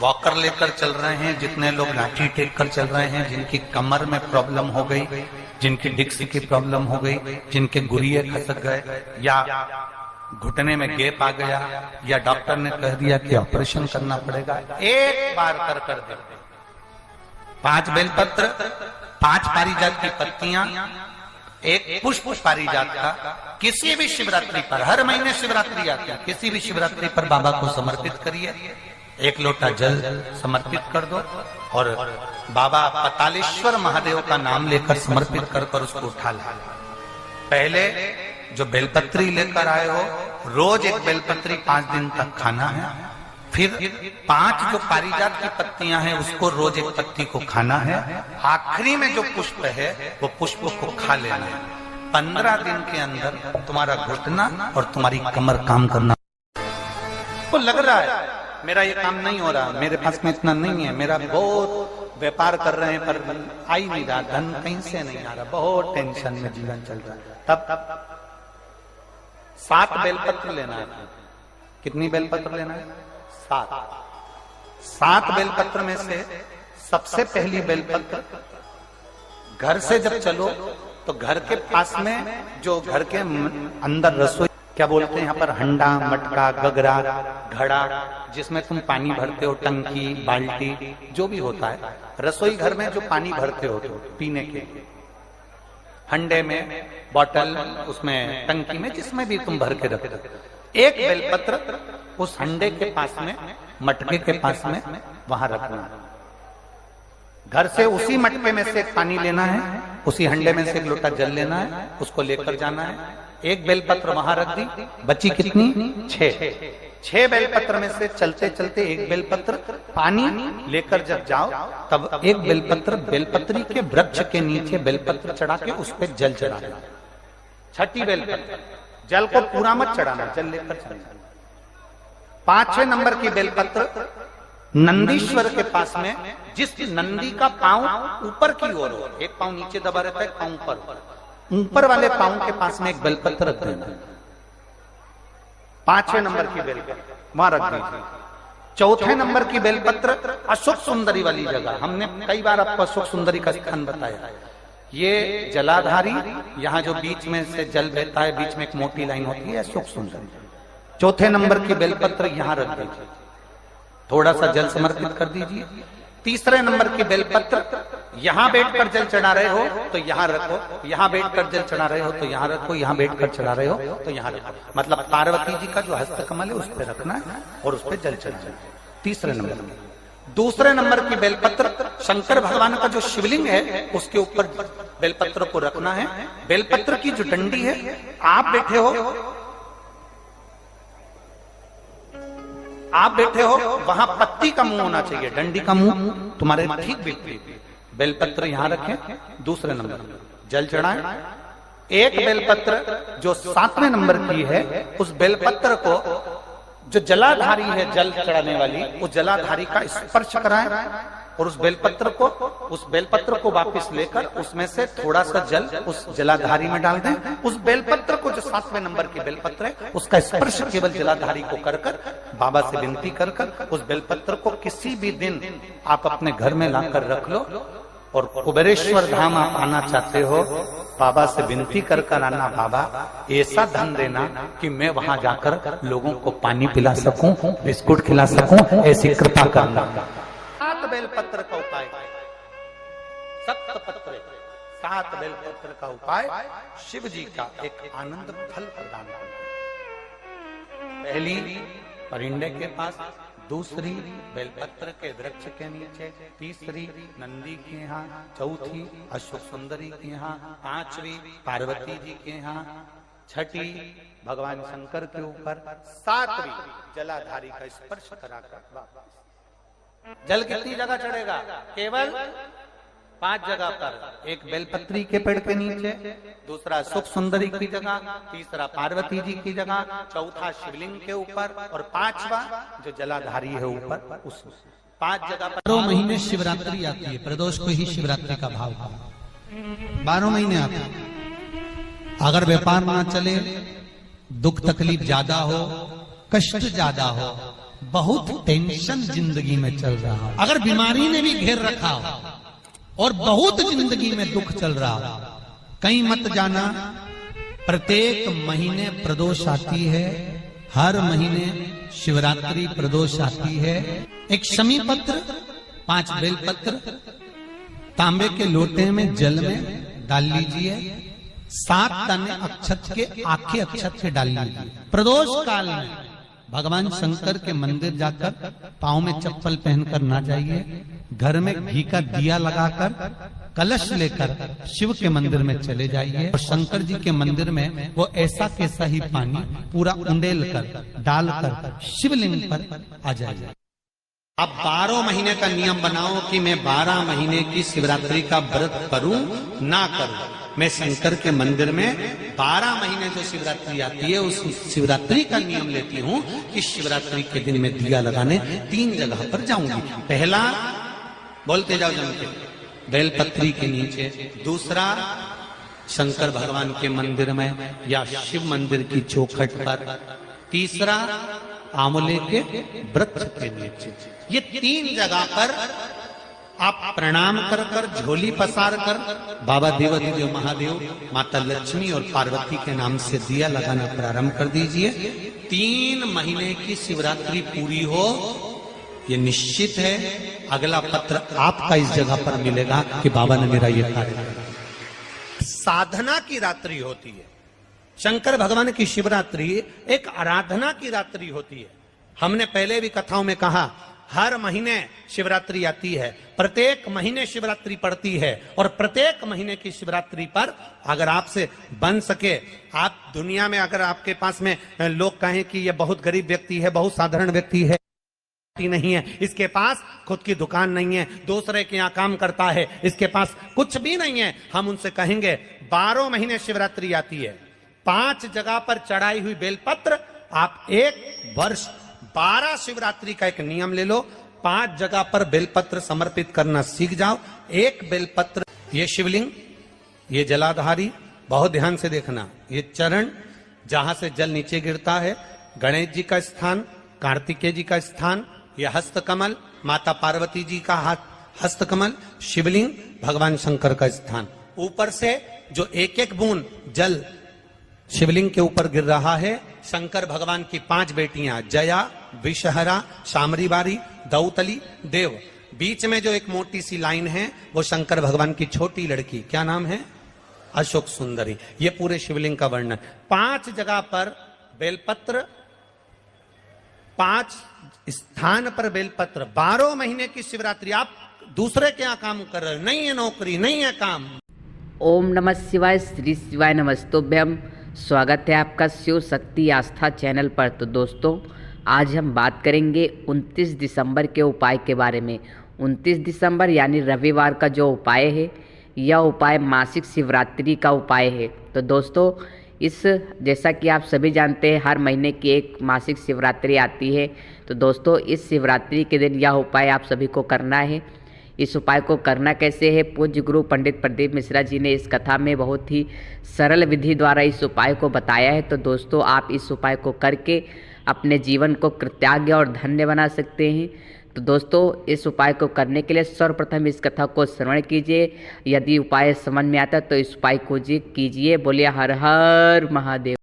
Walker लेकर चल रहे हैं, जितने लोग लाठी टेक कर चल रहे हैं, जिनकी कमर में प्रॉब्लम हो गई, जिनकी डिस्क की प्रॉब्लम हो गई, जिनके गुरिये खसक गए या घुटने में गैप आ गया या डॉक्टर ने कह दिया कि ऑपरेशन करना पड़ेगा, एक बार कर दे। 5 बेलपत्र, 5 पारिजात की पत्तियां, एक पुष्प पारिजात का, किसी भी शिवरात्रि पर, हर महीने शिवरात्रि आती है, किसी भी शिवरात्रि पर बाबा को समर्पित करिए। 1 लोटा जल समर्पित कर दो और बाबा पतालेश्वर महादेव का नाम लेकर समर्पित कर उसको उठा लो। पहले जो बेलपत्री लेकर आए हो, रोज 1 बेलपत्री 5 दिन तक खाना है। फिर 5 जो पारिजात की पत्तियां हैं उसको रोज 1 पत्ती को खाना है। आखिरी में जो पुष्प है वो पुष्प को खा लेना है। 15 दिन के अंदर तुम्हारा घुटना और तुम्हारी कमर काम करना। तो लग रहा है मेरा ये काम नहीं हो रहा, मेरे पास में इतना नहीं है, मेरा बहुत व्यापार कर रहे हैं पर आ ही नहीं रहा, धन कहीं से नहीं आ रहा, बहुत टेंशन में जीवन चल रहा है। तब 7 बेलपत्र लेना है। कितनी बेलपत्र लेना है? 7 बेलपत्र में से सबसे पहली बेलपत्र, घर से जब चलो तो घर के पास में जो घर के अंदर रसोई, क्या बोलते हैं यहाँ पर, हंडा, मटका, गगरा, घड़ा, जिसमें तुम पानी भरते हो, टंकी, बाल्टी, जो भी होता है रसोई घर में जो पानी भरते हो पीने के, हंडे में, बॉटल, उसमें टंकी में, जिसमें भी तुम भर के रखते हो, 1 बेलपत्र उस हंडे के पास में, मटके के पास में वहां रखना। घर से उसी मटके में से पानी लेना है, उसी हंडे में से 1 लोटा जल लेना है, उसको लेकर जाना है। 1 बेलपत्र वहां रख दी, बची कितनी? 6 बेलपत्र में से चलते चलते 1 बेलपत्र पानी लेकर जब जाओ तब 1 बेलपत्र बेलपत्री के वृक्ष के नीचे बेलपत्र चढ़ा के उस पर जल चढ़ाना। 6ठी बेलपत्र, जल को पूरा मत चढ़ाना, जल लेकर चढ़ाना। 5वें नंबर की बेलपत्र नंदीश्वर के पास में, जिस नंदी का पांव ऊपर की ओर हो, 1 पांव नीचे दबा रहता है, पांव ऊपर वाले पांव के पास में 1 बेलपत्र रख देना। 5वें नंबर की बेलपत्र वहां रख दीजिए। 4थे नंबर की बेलपत्र अशोक सुंदरी वाली जगह, हमने कई बार आपको अशोक सुंदरी का स्थान बताया। ये जलाधारी, यहाँ जो बीच में से जल बहता है, बीच में एक मोटी लाइन होती है, अशोक सुंदरी। 4थे नंबर की बेलपत्र यहाँ रख दीजिए, थोड़ा सा जल समर्पित कर दीजिए। 3रे नंबर की बेलपत्र, यहां बैठकर जल चढ़ा रहे हो तो यहां रखो, यहां बैठकर जल चढ़ा रहे हो तो यहां रखो, यहां बैठकर चढ़ा रहे हो तो यहां रखो, मतलब पार्वती जी का जो हस्तकमल है उस पर रखना है और उस पर जल चढ़ाना। 3रे नंबर में। 2रे नंबर की बेलपत्र शंकर भगवान का जो शिवलिंग है उसके ऊपर बेलपत्र को रखना है। बेलपत्र की जो डंडी है, आप बैठे हो वहां पत्ती का मुंह होना चाहिए, डंडी का मुंह तुम्हारे ठीक बिल्कुल। बेलपत्र यहां रखें। 2रे नंबर जल चढ़ाएं। 1 बेलपत्र जो 7वें नंबर की है, उस बेलपत्र को जो जलाधारी है, जल चढ़ाने वाली, उस जलाधारी का स्पर्श कराएं और उस बेलपत्र को वापस लेकर उसमें से थोड़ा सा जल उस जलाधारी में डाल दें। उस बेलपत्र को, जो 7वें नंबर की बेलपत्र है, उसका स्पर्श केवल जलाधारी को कर बाबा से विनती कर उस बेलपत्र को किसी भी दिन आप अपने घर में लाकर रख लो और कुबेरेश्वर धाम आप आना चाहते हो, बाबा से विनती कर आना, बाबा ऐसा धन देना कि मैं वहां जाकर लोगों को पानी पिला सकूं, बिस्कुट खिला सकूं, ऐसी कृपा करना। 7 बेलपत्र का उपाय, 7 बेलपत्र का उपाय शिव जी का एक आनंद फल प्रदान करना। पहली परिंडे के पास, 2री बेलपत्र के वृक्ष के नीचे, 3री नंदी के यहाँ, 4थी अशोक सुंदरी के यहाँ, 5वीं पार्वती जी के यहाँ, 6ठी भगवान शंकर के ऊपर, 7वीं जलाधारी का स्पर्श कराकर वापस। जल कितनी जगह चढ़ेगा? केवल 5 जगह पर। 1 बेलपत्री के पेड़ के नीचे, 2रा सुख सुंदरी की जगह, 3रा पार्वती जी की जगह, 4था शिवलिंग के ऊपर और 5वां जो जलाधारी है ऊपर, उस 5 जगह पर। 12 महीने शिवरात्रि आती है, प्रदोष को ही शिवरात्रि का भाव है। 12 महीने आते हैं। अगर व्यापार ना चले, दुख तकलीफ ज्यादा हो, कष्ट ज्यादा हो, बहुत टेंशन जिंदगी में चल रहा हो, अगर बीमारी ने भी घेर रखा हो और बहुत जिंदगी में दुख चल रहा हो, कहीं मत जाना। प्रत्येक महीने प्रदोष आती है, हर महीने शिवरात्रि प्रदोष आती है। एक शमी पत्र, 5 बेलपत्र तांबे के लोटे में जल में डाल लीजिए, 7 दाने अक्षत के आखे अक्षत से डाल लीजिए। प्रदोष काल में भगवान शंकर के मंदिर जाकर पांव में चप्पल पहनकर ना जाइए, घर में घी का दिया लगाकर कलश लेकर शिव के मंदिर में चले जाइए और शंकर जी के मंदिर में वो ऐसा कैसा ही पानी पूरा उंडेल कर डालकर शिवलिंग पर आ जाइए। अब 12 महीने का नियम बनाओ कि मैं 12 महीने की शिवरात्रि का व्रत करूं ना करूं। मैं शंकर के मंदिर में 12 महीने जो शिवरात्रि आती है उस शिवरात्रि का नियम लेती हूं कि शिवरात्रि के दिन में दिया लगाने 3 जगह पर जाऊंगी। पहला, बोलते जाओ जम के, बेलपत्री के नीचे। दूसरा, शंकर भगवान के मंदिर में या शिव मंदिर की चौखट पर। तीसरा, आंवले के वृक्ष के नीचे। ये 3 जगह पर आप प्रणाम कर कर, झोली पसार कर बाबा देवाधिदेव महादेव, माता लक्ष्मी और पार्वती के नाम से दिया लगाना प्रारंभ कर दीजिए। 3 महीने की शिवरात्रि पूरी हो, ये निश्चित है अगला पत्र आपका इस जगह पर मिलेगा कि बाबा ने मेरा ये कार्य किया। साधना की रात्रि होती है। शंकर भगवान की शिवरात्रि एक आराधना की रात्रि होती है। हमने पहले भी कथाओं में कहा, हर महीने शिवरात्रि आती है, प्रत्येक महीने शिवरात्रि पड़ती है और प्रत्येक महीने की शिवरात्रि पर अगर आपसे बन सके, आप दुनिया में अगर आपके पास में लोग कहें कि ये बहुत गरीब व्यक्ति है, बहुत साधारण व्यक्ति है, नहीं है, इसके पास खुद की दुकान नहीं है, दूसरे के यहाँ काम करता है, इसके पास कुछ भी नहीं है, हम उनसे कहेंगे 12 महीने शिवरात्रि आती है, 5 जगह पर चढ़ाई हुई बेलपत्र, आप 1 वर्ष 12 शिवरात्रि का एक नियम ले लो, 5 जगह पर बेलपत्र समर्पित करना सीख जाओ। 1 बेलपत्र, ये शिवलिंग, ये जलाधारी, बहुत ध्यान से देखना, ये चरण जहां से जल नीचे गिरता है, गणेश जी का स्थान, कार्तिकेय जी का स्थान, यह हस्तकमल, माता पार्वती जी का हस्तकमल, शिवलिंग, भगवान शंकर का स्थान। ऊपर से जो एक एक बूंद जल शिवलिंग के ऊपर गिर रहा है, शंकर भगवान की 5 बेटियां, जया, विषहरा, शामरीबारी, दौतली, देव। बीच में जो एक मोटी सी लाइन है वो शंकर भगवान की छोटी लड़की, क्या नाम है? अशोक सुंदरी। ये पूरे शिवलिंग का वर्णन। 5 जगह पर बेलपत्र, 5 स्थान पर बेलपत्र। 12 महीने की शिवरात्रि। आप दूसरे के यहाँ काम कर रहे हो, नहीं है नौकरी, नहीं है काम। ओम नमः शिवाय, श्री शिवाय नमस्तुभ्यम। स्वागत है आपका शिव शक्ति आस्था चैनल पर। तो दोस्तों, आज हम बात करेंगे 29 दिसंबर के उपाय के बारे में। 29 दिसंबर यानी रविवार का जो उपाय है, यह उपाय मासिक शिवरात्रि का उपाय है। तो दोस्तों, जैसा कि आप सभी जानते हैं, हर महीने की एक मासिक शिवरात्रि आती है। तो दोस्तों, इस शिवरात्रि के दिन यह उपाय आप सभी को करना है। इस उपाय को करना कैसे है, पूज्य गुरु पंडित प्रदीप मिश्रा जी ने इस कथा में बहुत ही सरल विधि द्वारा इस उपाय को बताया है। तो दोस्तों, आप इस उपाय को करके अपने जीवन को कृतज्ञ और धन्य बना सकते हैं। तो दोस्तों, इस उपाय को करने के लिए सर्वप्रथम इस कथा को श्रवण कीजिए। यदि उपाय समझ में आता है तो इस उपाय को कीजिए। बोलिए हर हर महादेव।